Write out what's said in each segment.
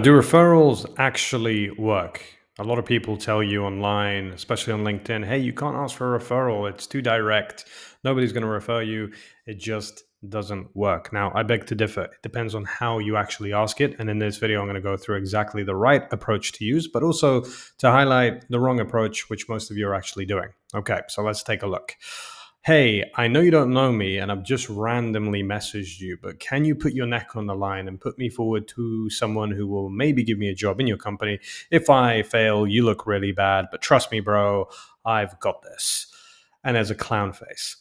Do referrals actually work? A lot of people tell you online, especially on LinkedIn, hey, you can't ask for a referral. It's too direct. Nobody's going to refer you. It just doesn't work. Now, I beg to differ. It depends on how you actually ask it. And in this video, I'm going to go through exactly the right approach to use, but also to highlight the wrong approach, which most of you are actually doing. Okay, so let's take a look. Hey, I know you don't know me and I've just randomly messaged you, but can you put your neck on the line and put me forward to someone who will maybe give me a job in your company? If I fail, you look really bad, but trust me, bro, I've got this. And there's a clown face.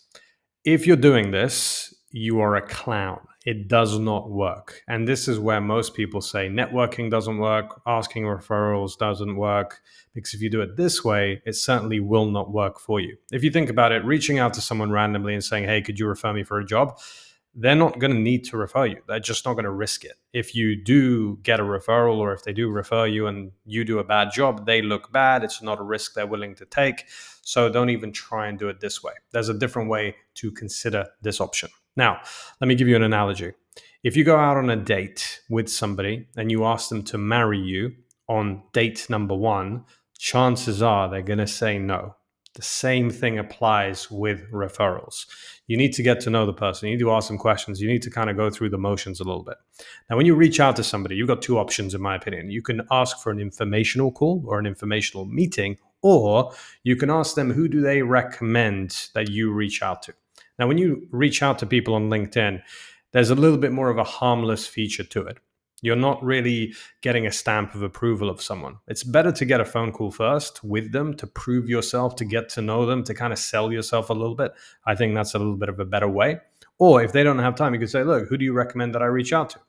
If you're doing this, you are a clown. It does not work. And this is where most people say networking doesn't work, asking referrals doesn't work, because if you do it this way, it certainly will not work for you. If you think about it, reaching out to someone randomly and saying, hey, could you refer me for a job? They're not going to need to refer you. They're just not going to risk it. If you do get a referral or if they do refer you and you do a bad job, they look bad. It's not a risk they're willing to take. So don't even try and do it this way. There's a different way to consider this option. Now, let me give you an analogy. If you go out on a date with somebody and you ask them to marry you on date number one, chances are they're going to say no. The same thing applies with referrals. You need to get to know the person. You need to ask them questions. You need to kind of go through the motions a little bit. Now, when you reach out to somebody, you've got two options, in my opinion. You can ask for an informational call or an informational meeting, or you can ask them who do they recommend that you reach out to. Now, when you reach out to people on LinkedIn, there's a little bit more of a harmless feature to it. You're not really getting a stamp of approval of someone. It's better to get a phone call first with them to prove yourself, to get to know them, to kind of sell yourself a little bit. I think that's a little bit of a better way. Or if they don't have time, you could say, look, who do you recommend that I reach out to?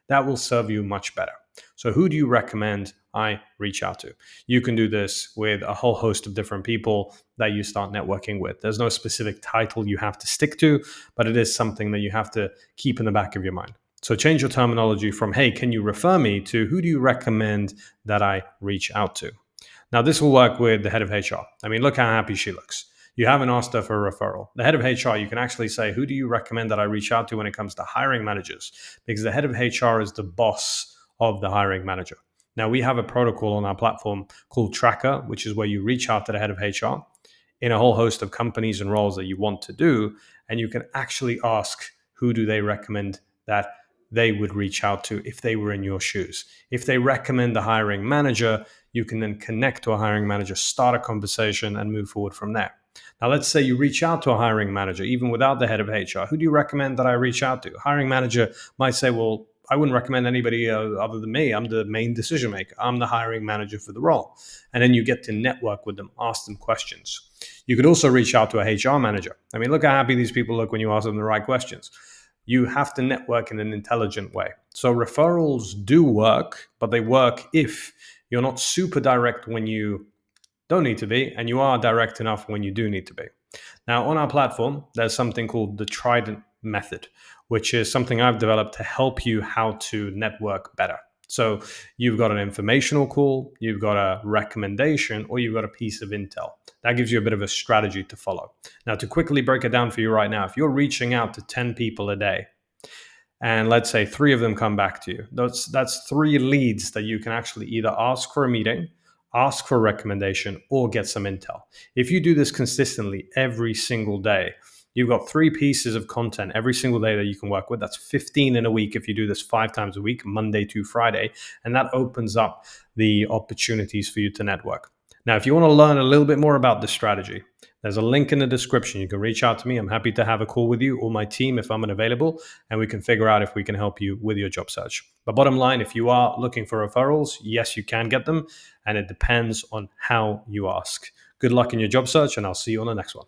That will serve you much better. So who do you recommend I reach out to? You can do this with a whole host of different people that you start networking with. There's no specific title you have to stick to, but it is something that you have to keep in the back of your mind. So change your terminology from, hey, can you refer me, to who do you recommend that I reach out to? Now, this will work with the head of HR. I mean, look how happy she looks. You haven't asked her for a referral. The head of HR, you can actually say, who do you recommend that I reach out to when it comes to hiring managers? Because the head of HR is the boss of the hiring manager. Now, we have a protocol on our platform called Tracker, which is where you reach out to the head of HR in a whole host of companies and roles that you want to do. And you can actually ask, who do they recommend that they would reach out to if they were in your shoes? If they recommend the hiring manager, you can then connect to a hiring manager, start a conversation, and move forward from there. Now, let's say you reach out to a hiring manager, even without the head of HR. Who do you recommend that I reach out to? Hiring manager might say, well, I wouldn't recommend anybody other than me. I'm the main decision maker. I'm the hiring manager for the role. And then you get to network with them, ask them questions. You could also reach out to a HR manager. I mean, look how happy these people look when you ask them the right questions. You have to network in an intelligent way. So referrals do work, but they work if you're not super direct when you don't need to be, and you are direct enough when you do need to be. Now, on our platform, there's something called the Trident method, which is something I've developed to help you how to network better. So you've got an informational call, you've got a recommendation, or you've got a piece of intel. That gives you a bit of a strategy to follow. Now, to quickly break it down for you right now, if you're reaching out to 10 people a day, and let's say 3 of them come back to you, that's 3 leads that you can actually either ask for a meeting, ask for a recommendation, or get some intel. If you do this consistently every single day, you've got 3 pieces of content every single day that you can work with. That's 15 in a week if you do this 5 times a week, Monday to Friday. And that opens up the opportunities for you to network. Now, if you want to learn a little bit more about this strategy, there's a link in the description. You can reach out to me. I'm happy to have a call with you or my team if I'm unavailable, and we can figure out if we can help you with your job search. But bottom line, if you are looking for referrals, yes, you can get them, and it depends on how you ask. Good luck in your job search, and I'll see you on the next one.